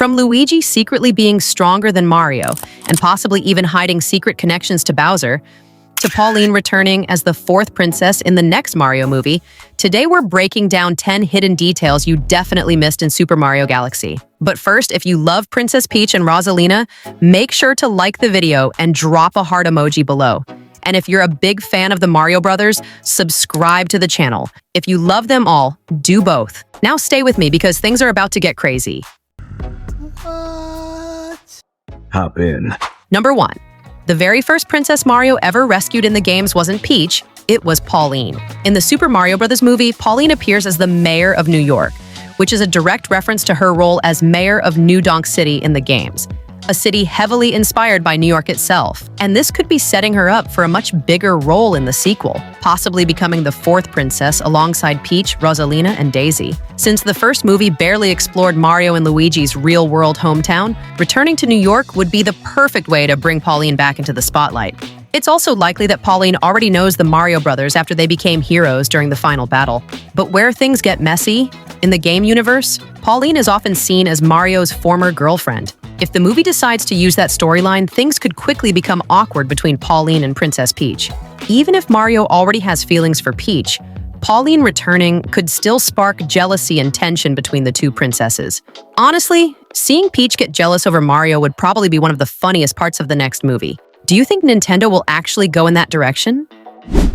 From Luigi secretly being stronger than Mario, and possibly even hiding secret connections to Bowser, to Pauline returning as the fourth princess in the next Mario movie, today we're breaking down 10 hidden details you definitely missed in Super Mario Galaxy. But first, if you love Princess Peach and Rosalina, make sure to like the video and drop a heart emoji below. And if you're a big fan of the Mario Brothers, subscribe to the channel. If you love them all, do both. Now stay with me because things are about to get crazy. What? Hop in. Number 1. The very first Princess Mario ever rescued in the games wasn't Peach, it was Pauline. In the Super Mario Bros. Movie, Pauline appears as the mayor of New York, which is a direct reference to her role as mayor of New Donk City in the games, a city heavily inspired by New York itself. And this could be setting her up for a much bigger role in the sequel, possibly becoming the fourth princess alongside Peach, Rosalina, and Daisy. Since the first movie barely explored Mario and Luigi's real-world hometown, returning to New York would be the perfect way to bring Pauline back into the spotlight. It's also likely that Pauline already knows the Mario Brothers after they became heroes during the final battle. But where things get messy, in the game universe, Pauline is often seen as Mario's former girlfriend. If the movie decides to use that storyline, things could quickly become awkward between Pauline and Princess Peach. Even if Mario already has feelings for Peach, Pauline returning could still spark jealousy and tension between the two princesses. Honestly, seeing Peach get jealous over Mario would probably be one of the funniest parts of the next movie. Do you think Nintendo will actually go in that direction?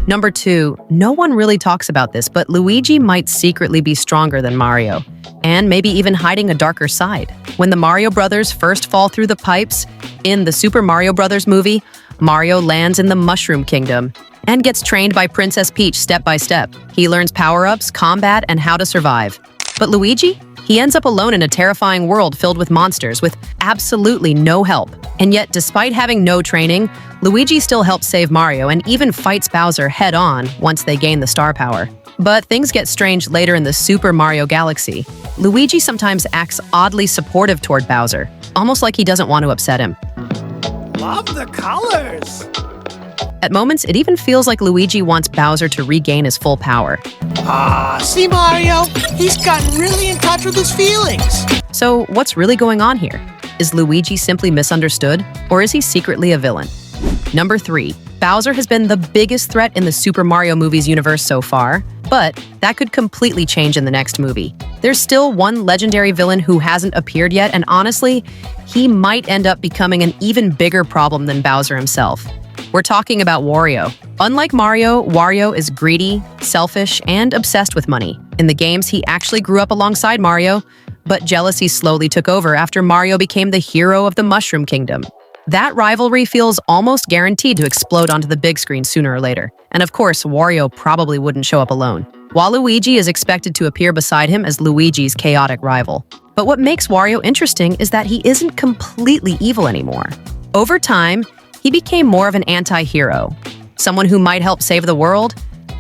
Number 2, no one really talks about this, but Luigi might secretly be stronger than Mario, and maybe even hiding a darker side. When the Mario Brothers first fall through the pipes, in the Super Mario Bros. Movie, Mario lands in the Mushroom Kingdom and gets trained by Princess Peach step by step. He learns power-ups, combat, and how to survive. But Luigi? He ends up alone in a terrifying world filled with monsters with absolutely no help. And yet, despite having no training, Luigi still helps save Mario and even fights Bowser head-on once they gain the star power. But things get strange later in the Super Mario Galaxy. Luigi sometimes acts oddly supportive toward Bowser, almost like he doesn't want to upset him. Love the colors! At moments, it even feels like Luigi wants Bowser to regain his full power. See Mario? He's gotten really in touch with his feelings. So, what's really going on here? Is Luigi simply misunderstood, or is he secretly a villain? Number 3. Bowser has been the biggest threat in the Super Mario movies universe so far, but that could completely change in the next movie. There's still one legendary villain who hasn't appeared yet, and honestly, he might end up becoming an even bigger problem than Bowser himself. We're talking about Wario. Unlike Mario, Wario is greedy, selfish, and obsessed with money. In the games, he actually grew up alongside Mario, but jealousy slowly took over after Mario became the hero of the Mushroom Kingdom. That rivalry feels almost guaranteed to explode onto the big screen sooner or later. And of course, Wario probably wouldn't show up alone. Waluigi is expected to appear beside him as Luigi's chaotic rival. But what makes Wario interesting is that he isn't completely evil anymore. Over time, he became more of an anti-hero, someone who might help save the world,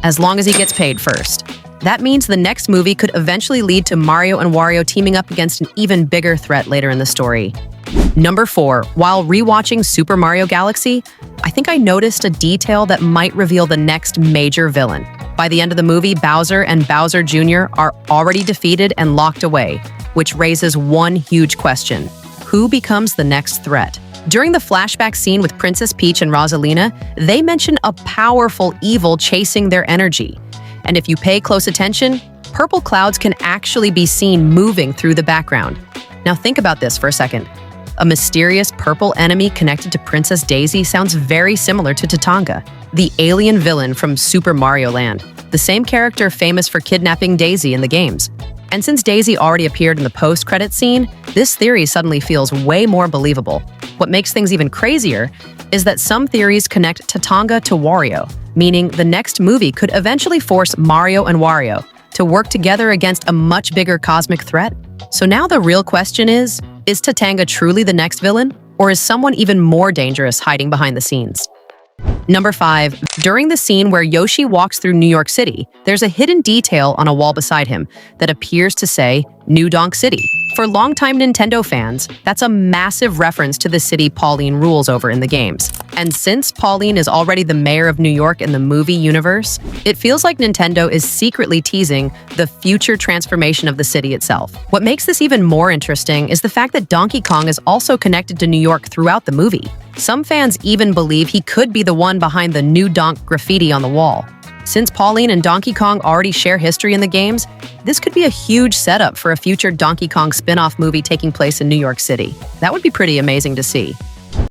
as long as he gets paid first. That means the next movie could eventually lead to Mario and Wario teaming up against an even bigger threat later in the story. Number 4, while rewatching Super Mario Galaxy, I think I noticed a detail that might reveal the next major villain. By the end of the movie, Bowser and Bowser Jr. are already defeated and locked away, which raises one huge question. Who becomes the next threat? During the flashback scene with Princess Peach and Rosalina, they mention a powerful evil chasing their energy. And if you pay close attention, purple clouds can actually be seen moving through the background. Now think about this for a second. A mysterious purple enemy connected to Princess Daisy sounds very similar to Tatanga, the alien villain from Super Mario Land, the same character famous for kidnapping Daisy in the games. And since Daisy already appeared in the post-credit scene, this theory suddenly feels way more believable. What makes things even crazier is that some theories connect Tatanga to Wario, meaning the next movie could eventually force Mario and Wario to work together against a much bigger cosmic threat. So now the real question is Tatanga truly the next villain, or is someone even more dangerous hiding behind the scenes? Number 5, during the scene where Yoshi walks through New York City, there's a hidden detail on a wall beside him that appears to say New Donk City. For longtime Nintendo fans, that's a massive reference to the city Pauline rules over in the games. And since Pauline is already the mayor of New York in the movie universe, it feels like Nintendo is secretly teasing the future transformation of the city itself. What makes this even more interesting is the fact that Donkey Kong is also connected to New York throughout the movie. Some fans even believe he could be the one behind the new Donk graffiti on the wall. Since Pauline and Donkey Kong already share history in the games, this could be a huge setup for a future Donkey Kong spin-off movie taking place in New York City. That would be pretty amazing to see.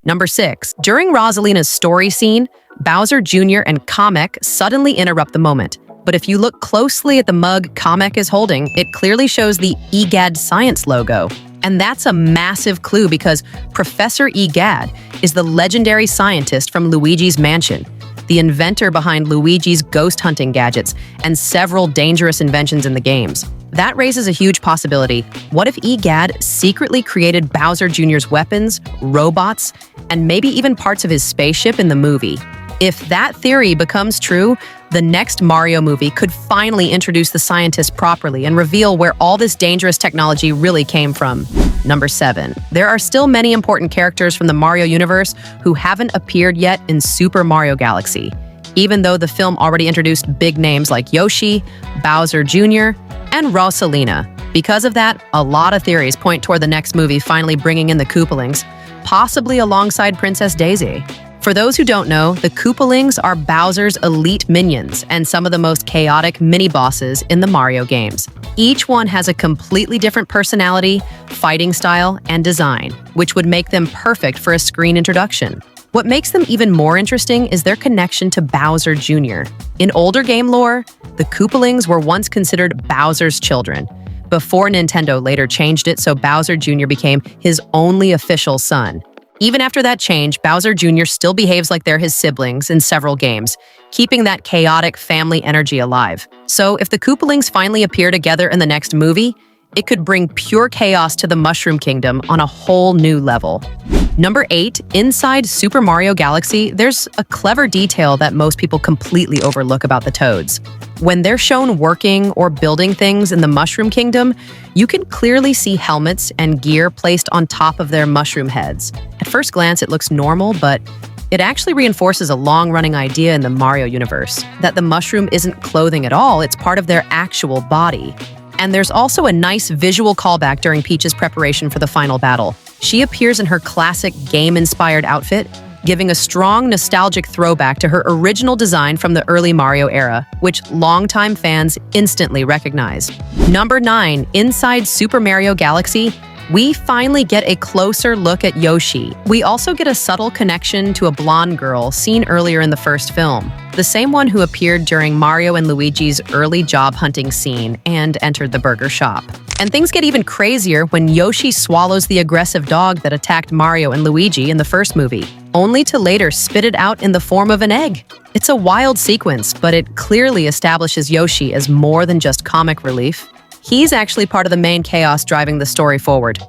Number 6. During Rosalina's story scene, Bowser Jr. and Kamek suddenly interrupt the moment. But if you look closely at the mug Kamek is holding, it clearly shows the Gadd science logo. And that's a massive clue because Professor Gadd is the legendary scientist from Luigi's mansion, the inventor behind Luigi's ghost hunting gadgets and several dangerous inventions in the games. That raises a huge possibility. What if Gadd secretly created Bowser Jr.'s weapons, robots, and maybe even parts of his spaceship in the movie? If that theory becomes true, the next Mario movie could finally introduce the scientist properly and reveal where all this dangerous technology really came from. Number 7. There are still many important characters from the Mario universe who haven't appeared yet in Super Mario Galaxy, even though the film already introduced big names like Yoshi, Bowser Jr., and Rosalina. Because of that, a lot of theories point toward the next movie finally bringing in the Koopalings, possibly alongside Princess Daisy. For those who don't know, the Koopalings are Bowser's elite minions and some of the most chaotic mini-bosses in the Mario games. Each one has a completely different personality, fighting style, and design, which would make them perfect for a screen introduction. What makes them even more interesting is their connection to Bowser Jr. In older game lore, the Koopalings were once considered Bowser's children, before Nintendo later changed it so Bowser Jr. became his only official son. Even after that change, Bowser Jr. still behaves like they're his siblings in several games, keeping that chaotic family energy alive. So if the Koopalings finally appear together in the next movie, it could bring pure chaos to the Mushroom Kingdom on a whole new level. Number 8, inside Super Mario Galaxy, there's a clever detail that most people completely overlook about the Toads. When they're shown working or building things in the Mushroom Kingdom, you can clearly see helmets and gear placed on top of their mushroom heads. At first glance, it looks normal, but it actually reinforces a long-running idea in the Mario universe, that the mushroom isn't clothing at all, it's part of their actual body. And there's also a nice visual callback during Peach's preparation for the final battle. She appears in her classic game-inspired outfit, giving a strong nostalgic throwback to her original design from the early Mario era, which longtime fans instantly recognize. Number 9, inside Super Mario Galaxy, we finally get a closer look at Yoshi. We also get a subtle connection to a blonde girl seen earlier in the first film, the same one who appeared during Mario and Luigi's early job hunting scene and entered the burger shop. And things get even crazier when Yoshi swallows the aggressive dog that attacked Mario and Luigi in the first movie, only to later spit it out in the form of an egg. It's a wild sequence, but it clearly establishes Yoshi as more than just comic relief. He's actually part of the main chaos driving the story forward.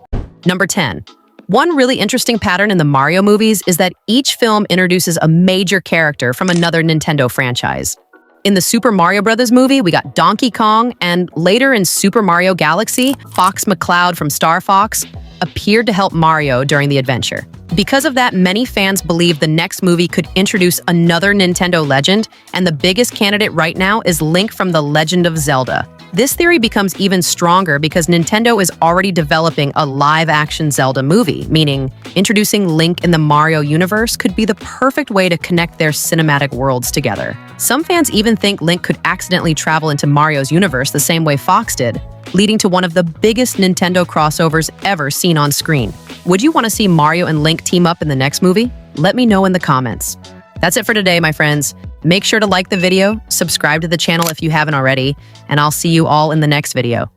Number 10. One really interesting pattern in the Mario movies is that each film introduces a major character from another Nintendo franchise. In the Super Mario Bros. Movie, we got Donkey Kong, and later in Super Mario Galaxy, Fox McCloud from Star Fox appeared to help Mario during the adventure. Because of that, many fans believe the next movie could introduce another Nintendo legend, and the biggest candidate right now is Link from The Legend of Zelda. This theory becomes even stronger because Nintendo is already developing a live-action Zelda movie, meaning introducing Link in the Mario universe could be the perfect way to connect their cinematic worlds together. Some fans even think Link could accidentally travel into Mario's universe the same way Fox did, leading to one of the biggest Nintendo crossovers ever seen on screen. Would you want to see Mario and Link team up in the next movie? Let me know in the comments. That's it for today, my friends. Make sure to like the video, subscribe to the channel if you haven't already, and I'll see you all in the next video.